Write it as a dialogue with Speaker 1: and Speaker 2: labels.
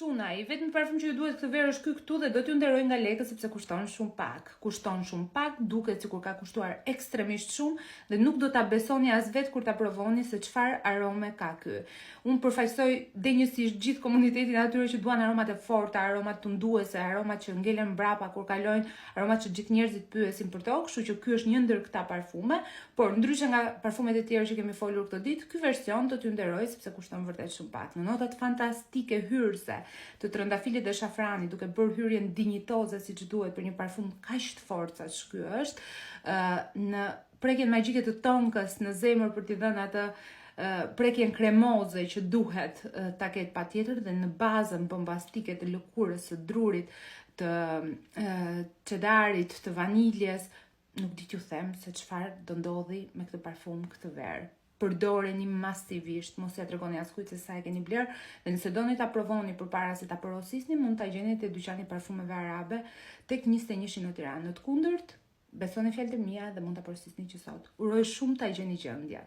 Speaker 1: Çuna, i vetmi parfum që ju duhet këtë verë është ky këtu dhe do t'ju nderoj nga lekë sepse kushton shumë pak. Kushton shumë pak, duket sikur ka kushtuar ekstremisht shumë dhe nuk do ta besoni as vetë kur ta provoni se çfarë arome ka ky. Unë përfaqësoj denjësisht gjithë komunitetin atyre që duan aromat e forta, aromat tunduese, aromat që ngelen mbrapa kur kalojnë, aromat që gjithë njerëzit pyesin për to, kështu që ky është një ndër këta parfume, por ndryshe nga parfumet e tjera që kemi folur këtë ditë, ky version do t'ju nderoj sepse kushton vërtet shumë pak. Në notat fantastike hyrëse të trëndafilit dhe shafrani, duke bërë hyrjen dinjitoze siç duhet për një parfum kaq të fortë sa ky është, në prekjen magjike të tonkës në zemër për t'i dhënë atë prekjen kremoze që duhet ta ketë patjetër dhe në bazën bombastike të lëkurës së drurit, të çedarit, të vaniljes, nuk di t'ju them se çfarë do ndodhi me këtë parfum këtë verë. Përdoreni masivisht, mos ja tregoni askujt se sa e keni bler, dhe nëse doni ta provoni përpara se ta porosisni, mund ta gjeni te dyqani parfumeve arabe tek 21 në Tiranë. Në të kundërt, besoni fjalët e mia dhe mund ta porosisni që sot. Uroj shumë ta gjeni gjendje.